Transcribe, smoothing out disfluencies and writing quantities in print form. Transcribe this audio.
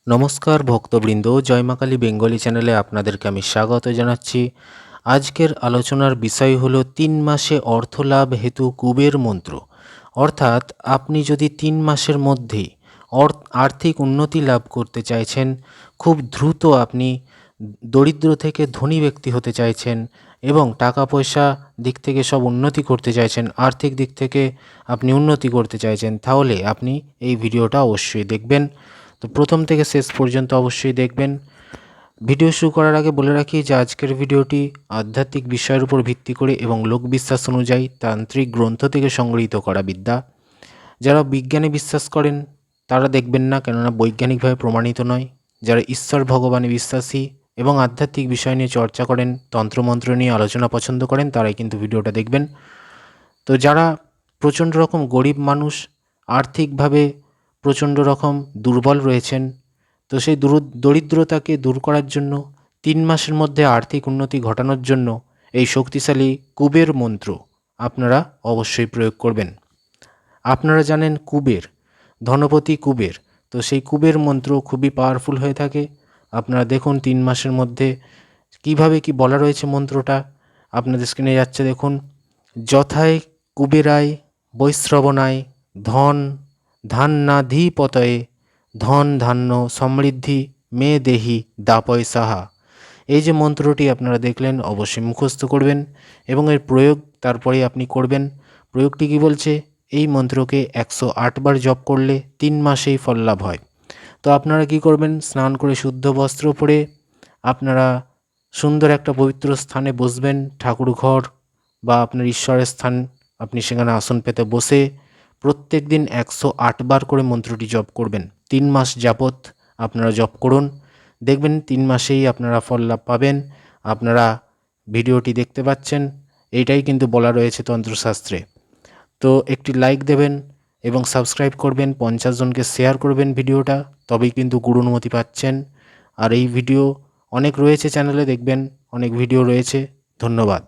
নমস্কার ভক্তবৃন্দ, জয় মা কালী বেঙ্গলি চ্যানেলে আপনাদেরকে আমি স্বাগত জানাচ্ছি। আজকের আলোচনার বিষয় হলো 3 মাসে অর্থলাভ হেতু কুবের মন্ত্র। অর্থাৎ আপনি যদি 3 মাসের মধ্যেই আর্থিক উন্নতি লাভ করতে চাইছেন, খুব দ্রুত আপনি দরিদ্র থেকে ধনী ব্যক্তি হতে চাইছেন এবং টাকা পয়সা দিক থেকে সব উন্নতি করতে চাইছেন, আর্থিক দিক থেকে আপনি উন্নতি করতে চাইছেন, তাহলে আপনি এই ভিডিওটা অবশ্যই দেখবেন। তো প্রথম থেকে শেষ পর্যন্ত অবশ্যই দেখবেন। ভিডিও শুরু করার আগে বলে রাখি যে আজকের ভিডিওটি আধ্যাত্মিক বিষয়ের উপর ভিত্তি করে এবং লোকবিশ্বাস অনুযায়ী তান্ত্রিক গ্রন্থ থেকে সংগৃহীত করা বিদ্যা। যারা বিজ্ঞানে বিশ্বাস করেন তারা দেখবেন না, কেননা বৈজ্ঞানিকভাবে প্রমাণিত নয়। যারা ঈশ্বর ভগবানে বিশ্বাসী এবং আধ্যাত্মিক বিষয় নিয়ে চর্চা করেন, তন্ত্রমন্ত্র নিয়ে আলোচনা পছন্দ করেন, তারাই কিন্তু ভিডিওটা দেখবেন। তো যারা প্রচণ্ড রকম গরিব মানুষ, আর্থিকভাবে প্রচণ্ড রকম দুর্বল রয়েছেন, তো সেই দরিদ্রতাকে দূর করার জন্য 3 মাসের মধ্যে আর্থিক উন্নতি ঘটানোর জন্য এই শক্তিশালী কুবের মন্ত্র আপনারা অবশ্যই প্রয়োগ করবেন। আপনারা জানেন কুবের, ধনপতি কুবের, তো সেই কুবের মন্ত্র খুবই পাওয়ারফুল হয়ে থাকে। আপনারা দেখুন 3 মাসের মধ্যে কিভাবে কি বলা রয়েছে মন্ত্রটা, আপনাদের স্ক্রিনে যাচ্ছে দেখুন। যথায় কুবেরায় বৈশ্রবণায় ধন ধান্যাধিপতয়ে ধন ধান্য সমৃদ্ধি মে দেহি দাপয় সাহা। এই যে মন্ত্রটি আপনারা দেখলেন, অবশ্যই মুখস্থ করবেন এবং এর প্রয়োগ তারপরেই আপনি করবেন। প্রয়োগটি কি বলছে, এই মন্ত্রকে 108 বার জপ করলে 3 মাসেই ফল লাভ হয়। তো আপনারা কি করবেন, স্নান করে শুদ্ধ বস্ত্র পরে আপনারা সুন্দর একটা পবিত্র স্থানে বসবেন, ঠাকুর ঘর বা আপনার ঈশ্বরের স্থান, আপনি সেখানে আসন পেতে বসে প্রত্যেক দিন 108 বার করে মন্ত্রটি জপ করবেন। 3 মাস যাবৎ আপনারা জপ করুন, দেখবেন 3 মাসেই আপনারা ফল লাভ পাবেন। আপনারা ভিডিওটি দেখতে পাচ্ছেন, এইটাই কিন্তু বলা রয়েছে তন্ত্রশাস্ত্রে। তো একটি লাইক দেবেন এবং সাবস্ক্রাইব করবেন, 50 জনকে শেয়ার করবেন ভিডিওটা, তবেই কিন্তু গুরু অনুমতি পাচ্ছেন। আর এই ভিডিও অনেক রয়েছে চ্যানেলে, দেখবেন অনেক ভিডিও রয়েছে। ধন্যবাদ।